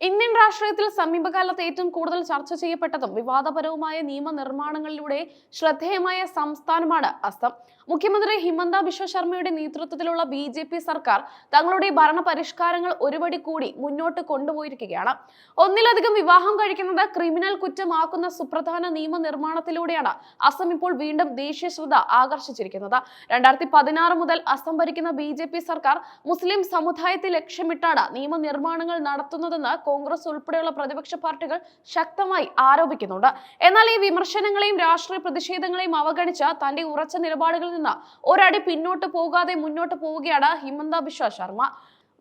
Indian രാഷ്ട്രീയത്തിൽ സമീപകാലത്ത് ഏറ്റവും കൂടുതൽ ചർച്ച ചെയ്യപ്പെട്ടതും വിവാദപരവുമായ നിയമനിർമ്മാണങ്ങളിലൂടെ ശ്രദ്ധേയമായ സംസ്ഥാനമാണ് അസം. മുഖ്യമന്ത്രി ഹിമന്ത ബിശ്വ ശർമ്മയുടെ നേതൃത്വത്തിലുള്ള BJP സർക്കാർ തങ്ങളുടെ ഭരണ പരിഷ്കാരങ്ങൾ ഒരുപടി കൂടി മുന്നോട്ട് കൊണ്ടുപോയിരിക്കുകയാണ്. ഒന്നിലധികം വിവാഹം കഴിക്കുന്നത് ക്രിമിനൽ കുറ്റമാക്കുന്ന സുപ്രധാന നിയമനിർമ്മാണത്തിലൂടെയാണ് അസം ഇപ്പോൾ വീണ്ടും ദേശീയ ശ്രദ്ധ ആകർഷിച്ചിരിക്കുന്നത്. 2016 മുതൽ അസം ഭരിക്കുന്ന BJP സർക്കാർ മുസ്ലിം സമുദായത്തെ ലക്ഷ്യമിട്ടാണ് നിയമനിർമ്മാണങ്ങൾ നടത്തുന്നതെന്ന് കോൺഗ്രസ് ഉൾപ്പെടെയുള്ള പ്രതിപക്ഷ പാർട്ടികൾ ശക്തമായി ആരോപിക്കുന്നുണ്ട്. എന്നാൽ ഈ വിമർശനങ്ങളെയും രാഷ്ട്രീയ പ്രതിഷേധങ്ങളെയും അവഗണിച്ച് തന്റെ ഉറച്ച നിലപാടുകളിൽ നിന്ന് ഒരടി പിന്നോട്ട് പോകാതെ മുന്നോട്ട് പോവുകയാണ് ഹിമന്ത ബിശ്വ ശർമ്മ.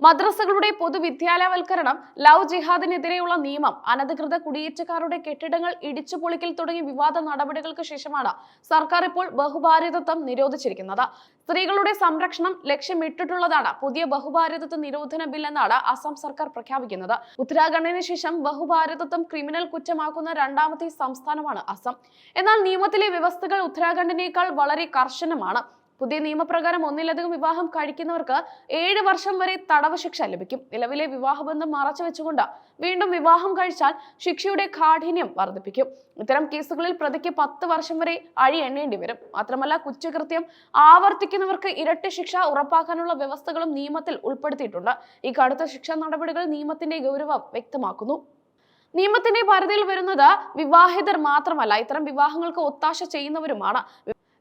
മദ്രസകളുടെ പൊതുവിദ്യാലയവൽക്കരണം, ലവ് ജിഹാദിനെതിരെയുള്ള നിയമം, അനധികൃത കുടിയേറ്റക്കാരുടെ കെട്ടിടങ്ങൾ ഇടിച്ചുപൊളിക്കൽ തുടങ്ങിയ വിവാദ നടപടികൾക്ക് ശേഷമാണ് സർക്കാർ ഇപ്പോൾ ബഹുഭാര്യത്വം നിരോധിച്ചിരിക്കുന്നത്. സ്ത്രീകളുടെ സംരക്ഷണം ലക്ഷ്യമിട്ടിട്ടുള്ളതാണ് പുതിയ ബഹുഭാര്യത്വ നിരോധന ബിൽ എന്നാണ് അസം സർക്കാർ പ്രഖ്യാപിക്കുന്നത്. ഉത്തരാഖണ്ഡിന് ശേഷം ബഹുഭാര്യത്വം ക്രിമിനൽ കുറ്റമാക്കുന്ന രണ്ടാമത്തെ സംസ്ഥാനമാണ് അസം. എന്നാൽ നിയമത്തിലെ വ്യവസ്ഥകൾ ഉത്തരാഖണ്ഡിനേക്കാൾ വളരെ കർശനമാണ്. പുതിയ നിയമപ്രകാരം ഒന്നിലധികം വിവാഹം കഴിക്കുന്നവർക്ക് 7 വർഷം വരെ തടവ് ശിക്ഷ ലഭിക്കും. നിലവിലെ വിവാഹബന്ധം മറച്ചുവെച്ചുകൊണ്ട് വീണ്ടും വിവാഹം കഴിച്ചാൽ ശിക്ഷയുടെ കാഠിന്യം വർദ്ധിപ്പിക്കും. ഇത്തരം കേസുകളിൽ പ്രതിക്ക് 10 വർഷം വരെ അഴി എണ്ണേണ്ടി വരും. മാത്രമല്ല, കുറ്റകൃത്യം ആവർത്തിക്കുന്നവർക്ക് ഇരട്ടി ശിക്ഷ ഉറപ്പാക്കാനുള്ള വ്യവസ്ഥകളും നിയമത്തിൽ ഉൾപ്പെടുത്തിയിട്ടുണ്ട്. ഈ കടുത്ത ശിക്ഷാ നടപടികൾ നിയമത്തിന്റെ ഗൗരവം വ്യക്തമാക്കുന്നു. നിയമത്തിന്റെ പരിധിയിൽ വരുന്നത് വിവാഹിതർ മാത്രമല്ല, ഇത്തരം വിവാഹങ്ങൾക്ക് ഒത്താശ ചെയ്യുന്നവരുമാണ്.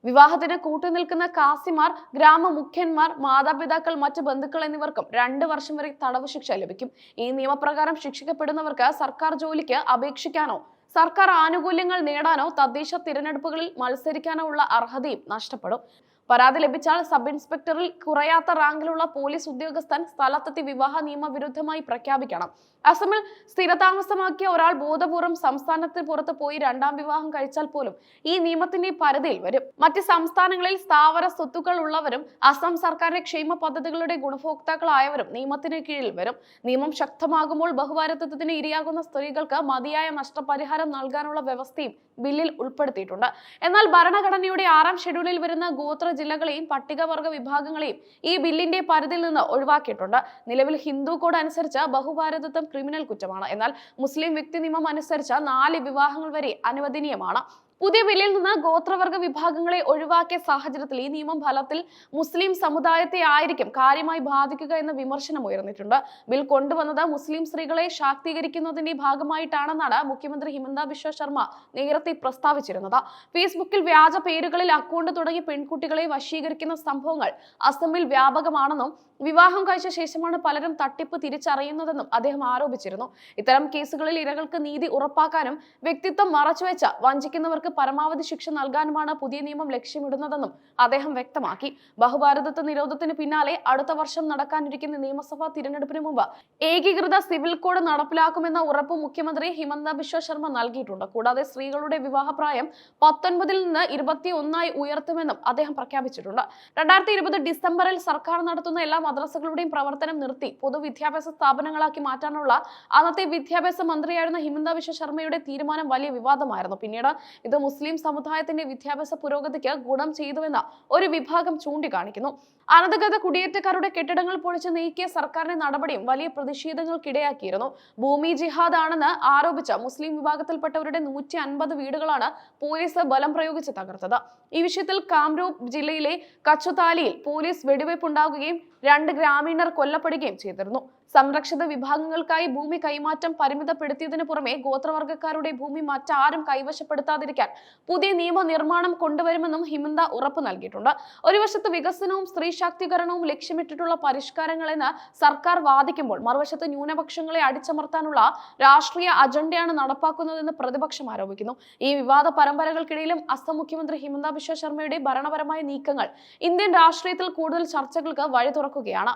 വിവാഹത്തിന് കൂട്ടുനിൽക്കുന്ന കാസിമാർ, ഗ്രാമമുഖ്യന്മാർ, മാതാപിതാക്കൾ, മറ്റ് ബന്ധുക്കൾ എന്നിവർക്കും 2 വർഷം വരെ തടവ് ശിക്ഷ ലഭിക്കും. ഈ നിയമപ്രകാരം ശിക്ഷിക്കപ്പെടുന്നവർക്ക് സർക്കാർ ജോലിക്ക് അപേക്ഷിക്കാനോ സർക്കാർ ആനുകൂല്യങ്ങൾ നേടാനോ തദ്ദേശ തിരഞ്ഞെടുപ്പുകളിൽ മത്സരിക്കാനോ ഉള്ള അർഹതയും നഷ്ടപ്പെടും. പരാതി ലഭിച്ചാൽ സബ് ഇൻസ്പെക്ടറിൽ കുറയാത്ത റാങ്കിലുള്ള പോലീസ് ഉദ്യോഗസ്ഥൻ സ്ഥലത്തെത്തി വിവാഹ നിയമവിരുദ്ധമായി പ്രഖ്യാപിക്കണം. അസമിൽ സ്ഥിരതാമസമാക്കിയ ഒരാൾ ബോധപൂർവം സംസ്ഥാനത്തിന് പുറത്ത് പോയി 2ാം വിവാഹം കഴിച്ചാൽ പോലും ഈ നിയമത്തിന്റെ പരിധിയിൽ വരും. മറ്റ് സംസ്ഥാനങ്ങളിൽ സ്ഥാവര സ്വത്തുക്കൾ ഉള്ളവരും അസം സർക്കാരിന്റെ ക്ഷേമ പദ്ധതികളുടെ ഗുണഭോക്താക്കളായവരും നിയമത്തിന് കീഴിൽ വരും. നിയമം ശക്തമാകുമ്പോൾ ബഹുഭാര്യത്വത്തിന് ഇരയാകുന്ന സ്ത്രീകൾക്ക് മതിയായ നഷ്ടപരിഹാരം നൽകാനുള്ള വ്യവസ്ഥയും ബില്ലിൽ ഉൾപ്പെടുത്തിയിട്ടുണ്ട്. എന്നാൽ ഭരണഘടനയുടെ 6ാം ഷെഡ്യൂളിൽ വരുന്ന ഗോത്ര ജില്ലകളെയും പട്ടികവർഗ വിഭാഗങ്ങളെയും ഈ ബില്ലിന്റെ പരിധിയിൽ നിന്ന് ഒഴിവാക്കിയിട്ടുണ്ട്. നിലവിൽ ഹിന്ദു കോഡ് അനുസരിച്ച് ബഹുഭാര്യത്വം ക്രിമിനൽ കുറ്റമാണ്. എന്നാൽ മുസ്ലിം വ്യക്തി നിയമം അനുസരിച്ച് 4 വിവാഹങ്ങൾ വരെ അനുവദനീയമാണ്. പുതിയ ബില്ലിൽ നിന്ന് ഗോത്രവർഗ വിഭാഗങ്ങളെ ഒഴിവാക്കിയ സാഹചര്യത്തിൽ ഈ നിയമം ഫലത്തിൽ മുസ്ലിം സമുദായത്തെ ആയിരിക്കും കാര്യമായി ബാധിക്കുക എന്ന വിമർശനം ഉയർന്നിട്ടുണ്ട്. ബിൽ കൊണ്ടുവന്നത് മുസ്ലിം സ്ത്രീകളെ ശാക്തീകരിക്കുന്നതിന്റെ ഭാഗമായിട്ടാണെന്നാണ് മുഖ്യമന്ത്രി ഹിമന്ത ബിശ്വ ശർമ്മ നേരത്തെ പ്രസ്താവിച്ചിരുന്നത്. ഫേസ്ബുക്കിൽ വ്യാജ പേരുകളിൽ അക്കൗണ്ട് തുടങ്ങി പെൺകുട്ടികളെ വശീകരിക്കുന്ന സംഭവങ്ങൾ അസമിൽ വ്യാപകമാണെന്നും വിവാഹം കഴിച്ച ശേഷമാണ് പലരും തട്ടിപ്പ് തിരിച്ചറിയുന്നതെന്നും അദ്ദേഹം ആരോപിച്ചിരുന്നു. ഇത്തരം കേസുകളിൽ ഇരകൾക്ക് നീതി ഉറപ്പാക്കാനും വ്യക്തിത്വം മറച്ചുവെച്ച് വഞ്ചിക്കുന്നവർക്ക് പരമാവധി ശിക്ഷ നൽകാനുമാണ് പുതിയ നിയമം ലക്ഷ്യമിടുന്നതെന്നും അദ്ദേഹം വ്യക്തമാക്കി. ബഹുഭാര്യത്വ നിരോധത്തിന് പിന്നാലെ അടുത്ത വർഷം നടക്കാനിരിക്കുന്ന നിയമസഭാ തിരഞ്ഞെടുപ്പിന് മുമ്പ് ഏകീകൃത സിവിൽ കോഡ് നടപ്പിലാക്കുമെന്ന ഉറപ്പ് മുഖ്യമന്ത്രി ഹിമന്ത ബിശ്വ ശർമ്മ നൽകിയിട്ടുണ്ട്. കൂടാതെ സ്ത്രീകളുടെ വിവാഹപ്രായം 19 നിന്ന് 21 ഉയർത്തുമെന്നും അദ്ദേഹം പ്രഖ്യാപിച്ചിട്ടുണ്ട്. 2020 ഡിസംബറിൽ സർക്കാർ നടത്തുന്ന എല്ലാ മദ്രസകളുടെയും പ്രവർത്തനം നിർത്തി പൊതുവിദ്യാഭ്യാസ സ്ഥാപനങ്ങളാക്കി മാറ്റാനുള്ള അന്നത്തെ വിദ്യാഭ്യാസ മന്ത്രിയായിരുന്ന ഹിമന്ത ബിശ്വ ശർമ്മയുടെ തീരുമാനം വലിയ വിവാദമായിരുന്നു. പിന്നീട് ഇത് മുസ്ലിം സമുദായത്തിന്റെ വിദ്യാഭ്യാസ പുരോഗതിക്ക് ഗുണം ചെയ്തുവെന്ന് ഒരു വിഭാഗം ചൂണ്ടിക്കാണിക്കുന്നു. അനധികൃത കുടിയേറ്റക്കാരുടെ കെട്ടിടങ്ങൾ പൊളിച്ച് നീക്കിയ സർക്കാരിന്റെ നടപടിയും വലിയ പ്രതിഷേധങ്ങൾക്കിടയാക്കിയിരുന്നു. ഭൂമി ജിഹാദ് ആണെന്ന് ആരോപിച്ച മുസ്ലിം വിഭാഗത്തിൽപ്പെട്ടവരുടെ 150 വീടുകളാണ് പോലീസ് ബലം പ്രയോഗിച്ച് തകർത്തത്. ഈ വിഷയത്തിൽ കാംരൂപ് ജില്ലയിലെ കച്ചുതാലിയിൽ പോലീസ് വെടിവയ്പുണ്ടാകുകയും 2 ഗ്രാമീണർ കൊല്ലപ്പെടുകയും ചെയ്തിരുന്നു. സംരക്ഷിത വിഭാഗങ്ങൾക്കായി ഭൂമി കൈമാറ്റം പരിമിതപ്പെടുത്തിയതിനു പുറമെ ഗോത്രവർഗക്കാരുടെ ഭൂമി മറ്റാരും കൈവശപ്പെടുത്താതിരിക്കാൻ പുതിയ നിയമനിർമ്മാണം കൊണ്ടുവരുമെന്നും ഹിമന്ത ഉറപ്പ് നൽകിയിട്ടുണ്ട്. ഒരു വശത്ത് വികസനവും സ്ത്രീ ശാക്തീകരണവും ലക്ഷ്യമിട്ടിട്ടുള്ള പരിഷ്കാരങ്ങളെന്ന് സർക്കാർ വാദിക്കുമ്പോൾ മറുവശത്ത് ന്യൂനപക്ഷങ്ങളെ അടിച്ചമർത്താനുള്ള രാഷ്ട്രീയ അജണ്ടയാണ് നടപ്പാക്കുന്നതെന്ന് പ്രതിപക്ഷം ആരോപിക്കുന്നു. ഈ വിവാദ പരമ്പരകൾക്കിടയിലും അസം മുഖ്യമന്ത്രി ഹിമന്ത ബിശ്വ ശർമ്മയുടെ ഭരണപരമായ നീക്കങ്ങൾ ഇന്ത്യൻ രാഷ്ട്രീയത്തിൽ കൂടുതൽ ചർച്ചകൾക്ക് വഴി തുറക്കുകയാണ്.